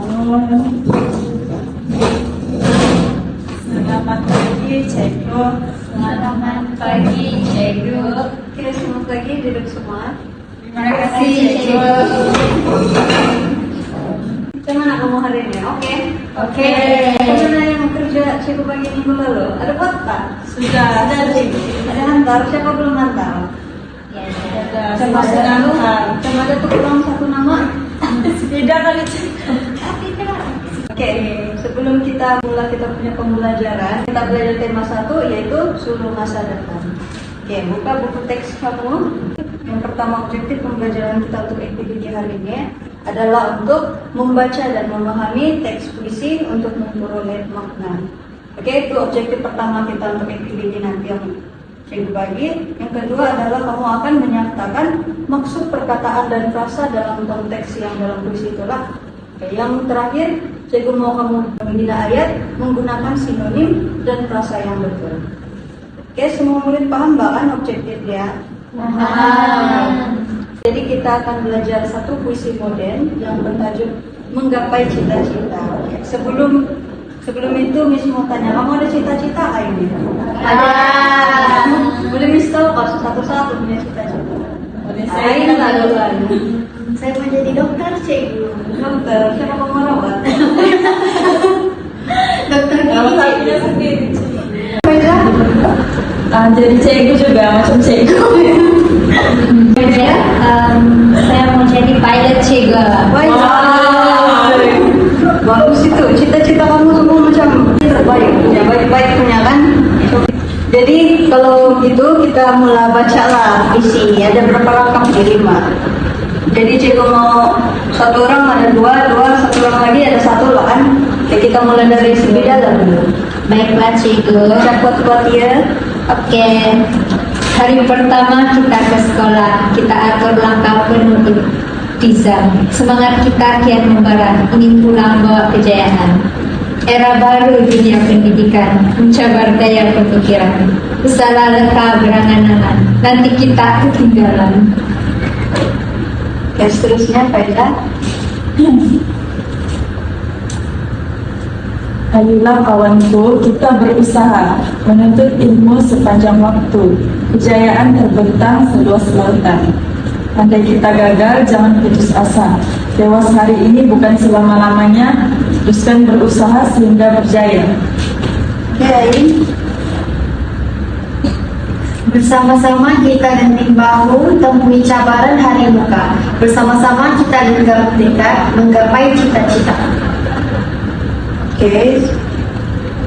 Selamat pagi, Cikgu. Selamat pagi, Cikgu. Oke, selamat pagi, duduk semua. Terima kasih, Cikgu. Gimana kamu hari ini? Oke. Oke. Gimana yang kerja Cikgu pagi minggu lalu? Ada buat tak? Sudah, Cikgu. Ada hantar, siapa belum hantar? Ya, ada Coba sudah ada hantar. Coba ada tuh ulang satu nama. Tidak kali Cikgu. Oke, sebelum kita punya pembelajaran, kita belajar tema 1 yaitu sulung masa depan. Oke, buka buku teks kamu. Yang pertama, objektif pembelajaran kita untuk aktiviti hari ini adalah untuk membaca dan memahami teks puisi untuk memperoleh makna. Oke, itu objektif pertama kita untuk aktiviti nanti yang Cikgu bagi. Yang kedua adalah kamu akan menyatakan maksud perkataan dan frasa dalam konteks yang dalam puisi itulah. Oke, yang terakhir, Cikgu mau kamu membina ayat menggunakan sinonim dan frasa yang betul. Oke, semua murid paham bahkan objektif dia? Paham. Jadi kita akan belajar satu puisi modern yang bertajuk Menggapai Cita-Cita. Oke, sebelum itu Miss mau tanya, kamu ada cita-cita ini? Ada. Boleh Miss tahu kalau satu-satu punya cita-cita? Boleh Ain saya lah duluan. Saya mau jadi dokter, Cikgu. Dokter, siapa kamu merawat? Dokter Kalau gigi. saya sendiri. Beda? Jadi Cikgu juga macam Cikgu. Saya mau jadi pilot, Cikgu. Baik. Bagus itu. Cita-cita kamu semua macam terbaik punya, baik-baik punya kan? Jadi kalau gitu kita mulai bacalah puisi. Ada berapa rangkap? 5. Jadi Cikgu mau satu orang ada dua, satu orang lagi ada satu lah kan? Jadi kita mulai dari Sebidala dulu. Baiklah, Cikgu. Baca kuat-kuat ya. Oke. Hari pertama kita ke sekolah, kita atur langkah penuh optimisme. Semangat kita kian membara, ingin pulang bawa kejayaan. Era baru dunia pendidikan, mencabar daya pemikiran. Usaha leka berangan-angan, nanti kita ketinggalan. Oke, seterusnya Faida. Ayolah kawanku, kita berusaha menuntut ilmu sepanjang waktu. Kejayaan terbentang seluas lautan. Andai kita gagal, jangan putus asa. Tewas hari ini bukan selama-lamanya. Teruskan berusaha sehingga berjaya. Oke, Bersama-sama kita genting bahu, temui cabaran hari muka. Bersama-sama kita genggam tekad, menggapai cita-cita. Oke.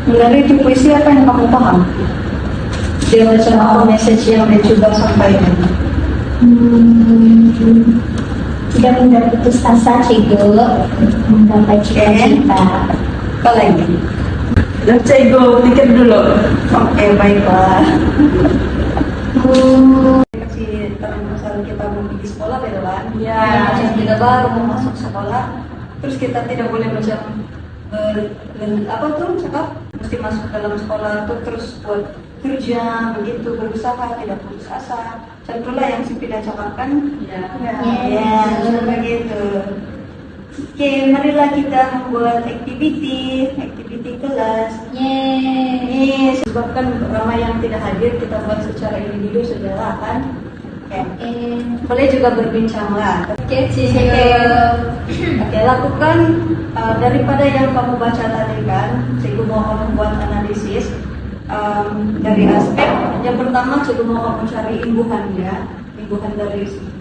Melalui di puisi apa yang kamu paham? Dia macam apa message yang dia coba sampaikan? Tidak mudah putus asa, Cikgu, menggapai cita-cita. Apa lagi? Dan Cikgu, pikir dulu. Oke, baiklah. Kasih tahu masalah kita mau pergi sekolah beda kan? Ya. Macam kita baru mau masuk sekolah, terus kita tidak boleh macam apa tuh cakap mesti masuk dalam sekolah tuh terus buat kerja begitu berusaha tidak putus asa. Contohlah yang si Pida cakapkan. Ya, begitu. Oke, marilah kita membuat aktiviti kelas. Yeay. Sebabkan ramai yang tidak hadir kita buat secara individu sajalah kan. Boleh juga berbincang lah. Oke, Cikgu. Oke, lakukan daripada yang kamu baca tadi kan, Cikgu mau kamu buat analisis dari aspek. Yang pertama, Cikgu mau kamu cari imbuhannya, imbuhan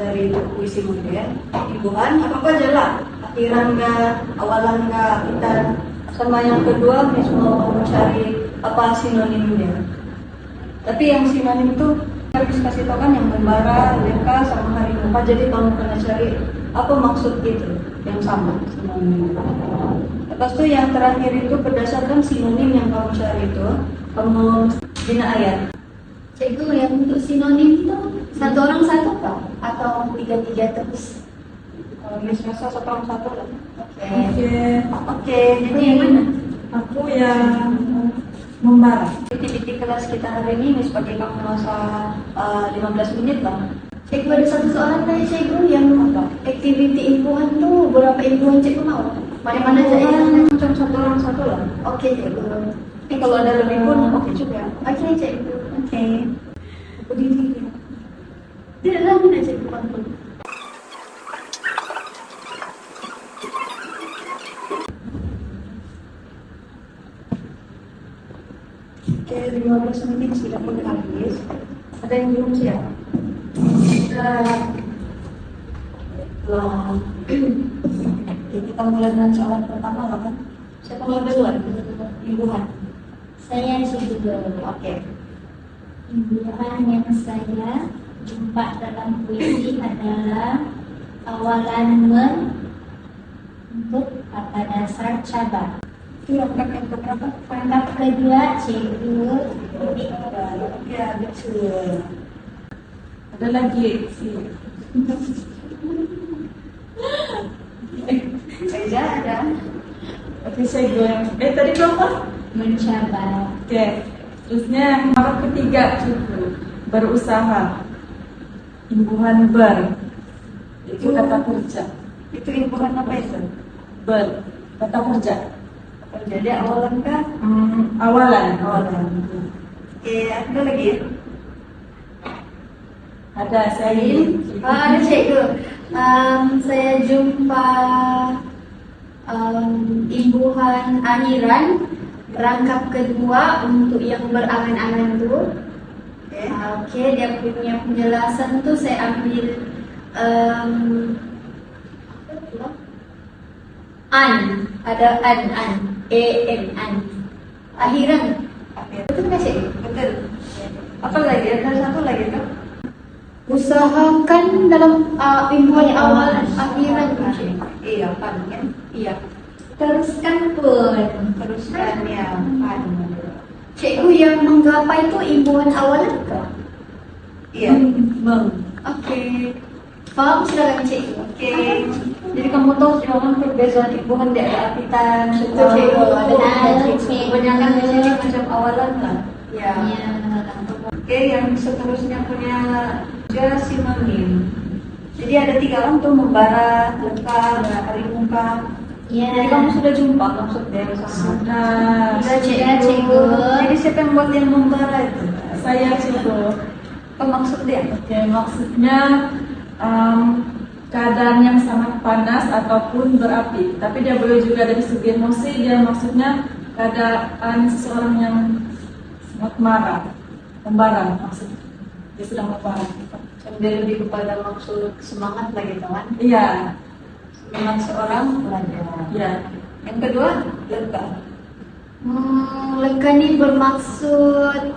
dari puisi modern. Imbuhan apa aja lah, akhiran enggak, awalan enggak, akitan. Sama yang kedua, Miss mau kamu cari apa sinonimnya. Tapi yang sinonim itu harus kasih tahu kan yang membara, leka, sama hari muka. Jadi kamu kena cari apa maksud itu yang sama sinonim. Lepas itu yang terakhir itu berdasarkan sinonim yang kamu cari itu kamu bina ayat. Cikgu, yang untuk sinonim itu satu orang satu Pak? Atau tiga-tiga terus? Miss Masa satu orang satu lah. Oke. Jadi yang mana? Aku yang membara. Aktiviti kelas kita hari ini Miss pakai kamu masa 15 menit lah. Cikgu, ada satu soalan tanya Cikgu, yang aktiviti imbuhan tuh berapa imbuhan Cikgu mau? Mana-mana aja ya. Macam satu orang satu lah. Oke, cikgu. Tapi kalau ada lebih pun oke juga. Oke, cikgu. Oke. Berdiri. Tidak lagi nak cikgu pantun. Oke, 15 menit sudah pun habis. Ada yang belum siap? Oke, kita mulai dengan soalan pertama lah kan? Siapa mau duluan? Ibuhan. Saya cikgu. Oke. Imbuhan yang saya jumpa dalam puisi adalah awalan untuk kata dasar cabang. Itu rangkap yang keberapa? Rangkap kedua, cikgu. Ya, betul. Ada lagi si Reza ada. Oke, saya goreng. Tadi berapa? Mencabar. Oke. Terusnya rangkap ketiga cikgu, berusaha. Imbuhan ber. Itu kata kerja. Itu imbuhan apa itu? Ber. Kata kerja. Jadi awalan kah? Awalan. Awalan. Oke, ada lagi ya? Ada saya. Ada cikgu. Saya jumpa imbuhan akhiran rangkap kedua untuk yang berangan-angan tu. Oke. Oke, dia punya penjelasan tu saya ambil ada an, an, akhiran. Oke. Betul nggak sih? Betul. Apa lagi? Ada satu lagi kan? Usahakan dalam imbuhan yang awal akhiran tu, Cik. Iya, pan kan? Iya. Teruskan pun. Teruskan ya, pan. Cikgu yang menggapai itu imbuhan awalan ke? Iya. Oke. Faham silakan cikgu. Oke. Jadi kamu tahu jangan perbedaan imbuhan di apitan. Betul, cikgu. Benar, cikgu. Kebanyakan di sini macam awalan lah. Ya. Ya. Oke, yang seterusnya punya juga sinonim. Jadi ada 3 orang tuh membara, lengkap, hari muka. Ya. Jadi kamu sudah jumpa maksudnya sama. Sudah. Cikgu. Jadi siapa yang buat yang membara itu? Saya cikgu. Apa maksud dia? Oke, maksudnya keadaan yang sangat panas ataupun berapi. Tapi dia boleh juga dari segi emosi. Dia maksudnya keadaan seseorang yang sangat marah, membara maksudnya. Dia sedang membara. Dia lebih kepada maksud semangat lagi teman. Iya, Semangat seorang pelajar. iya. Yang kedua, lega. Lengkap ini bermaksud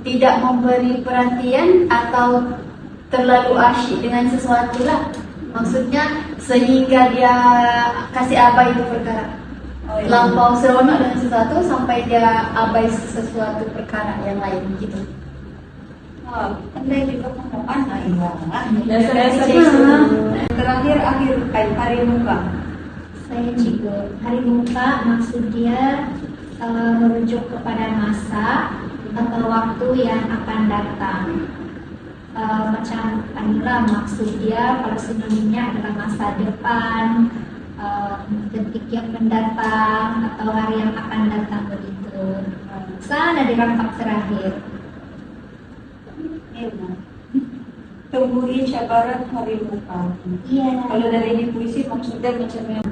tidak memberi perhatian atau terlalu asyik dengan sesuatu lah. Maksudnya sehingga dia kasih abai itu perkara. Oh, iya. Lampau seronok dengan sesuatu sampai dia abai sesuatu perkara yang lain gitu. Wah, pandai juga kamu anak ya. Biasa-biasa Terakhir akhir kayak hari muka. Saya cikgu. Hari muka maksud dia merujuk kepada masa atau waktu yang akan datang. Macam inilah maksud dia, kalau sinonimnya adalah masa depan, detik yang mendatang atau hari yang akan datang begitu. Sana di rangkap terakhir. Tumbuhi cabaran hari muka. Iya. Kalau dari ini puisi maksudnya macamnya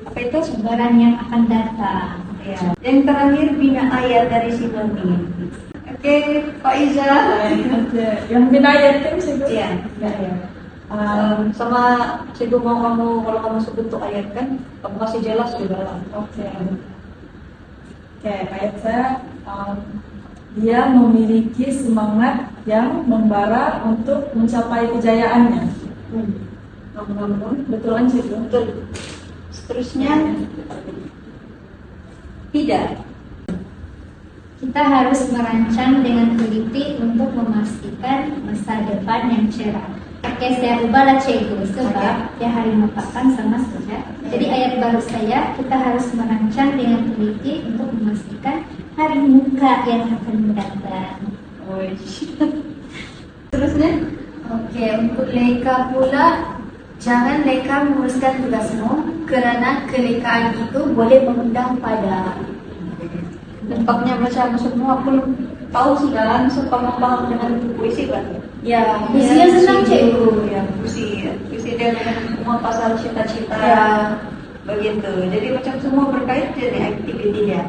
apa itu? Sebaran yang akan datang. Ya. Yang terakhir bina ayat dari sinonim. Oke, Pak Iza. Yang binayat kan cikgu? Iya. Sama cikgu mau kamu kalau kamu sebut tuh ayat kan, kamu masih jelas juga lah. Oke. Oke, ayat saya dia memiliki semangat yang membara untuk mencapai kejayaannya. Betul kan cikgu? Betul. Seterusnya tidak. Kita harus merancang dengan teliti untuk memastikan masa depan yang cerah. Oke, saya ubahlah cikgu sebab ya hari muka kan sama saja. Jadi ayat baru saya, kita harus merancang dengan teliti untuk memastikan hari muka yang akan datang. Terusnya Oke, untuk leka pula Jangan leka menguruskan tugasmu kerana kelekaan itu boleh mengundang pada Nampaknya macam semua pun tahu sudah kan, suka paham dengan puisi kan? ya puisinya senang cikgu. Ya, puisi dia dengan semua pasal cita-cita. Ya. Begitu. Jadi macam semua berkait dengan aktivitinya.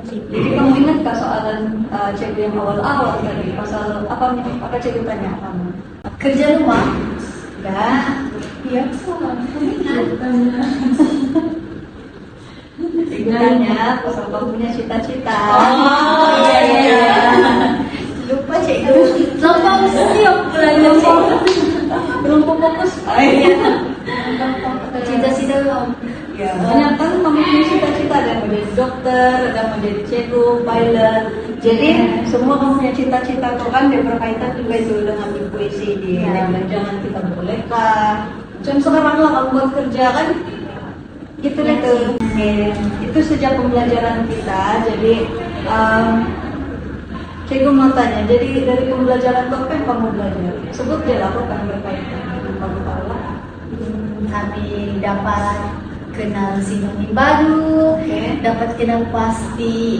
Jadi kamu ingat kah soalan cikgu yang awal-awal tadi pasal apa cikgu tanya kamu? Kerja rumah. Ya, Biasa. cikgu tanya pasal kamu punya cita-cita. iya. Lupa cikgu. Nampak siap belajar. Belum fokus. Iya. Cita-cita belum. Ya, banyak kan kamu punya cita-cita, ada yang mau jadi dokter, ada yang mau jadi cikgu, pilot. Jadi semua kamu punya cita-cita itu kan dia berkaitan juga itu dengan puisi di jangan kita bolehkah. Macam sekarang lah kamu buat kerja kan, gitu deh tuh. Itu sejak pembelajaran kita. Jadi cikgu mau tanya, jadi dari pembelajaran itu apa yang kamu belajar? Sebut dia lah apa yang berkaitan dengan kamu tahu lah. Kami dapat kenal sinonim baru, dapat kenal pasti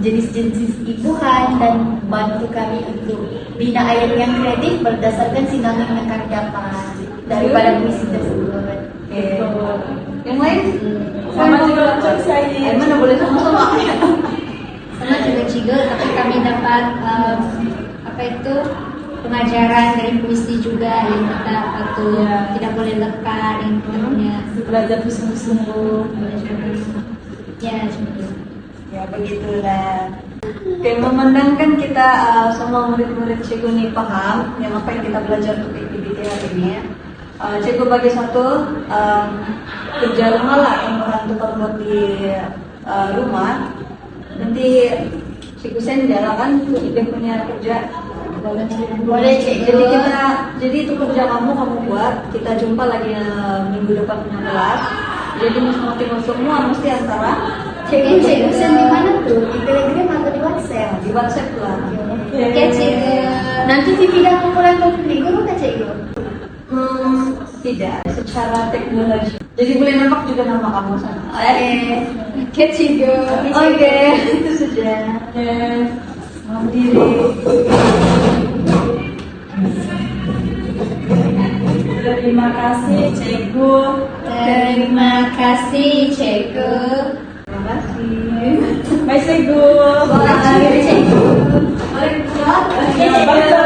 jenis-jenis ibuhan dan bantu kami untuk bina ayat yang kreatif berdasarkan sinonim yang kami dapat daripada puisi tersebut. Yang lain? Sama juga macam saya. Mana boleh sama-sama? Sama juga tapi kami dapat pengajaran dari puisi juga yang kita tidak boleh leka dan kita punya Belajar bersungguh-sungguh. ya juga. Ya begitulah. Oke, memandangkan kita semua murid-murid cikgu ini paham yang apa yang kita belajar untuk aktiviti hari ini. Cikgu bagi satu kerja rumah lah yang orang tukar buat di rumah. Nanti cikgu saya jalan dia punya kerja. Boleh cikgu. Jadi itu kerja kamu buat. Kita jumpa lagi minggu depan punya kelas. Jadi mau semua mesti antara Cikgu send di mana tuh? Di Telegram atau di WhatsApp? di WhatsApp lah. Oke cikgu. Nanti tidak kumpulan konflik guru kan cikgu? Tidak, secara teknologi. Jadi boleh nampak juga nama kamu sana. Oke cikgu. Oke, itu saja. Yes. Mau diri. Terima kasih cikgu. Terima kasih cikgu. Terima kasih. Bye cikgu. Bye. Cikgu. Bye. Bye.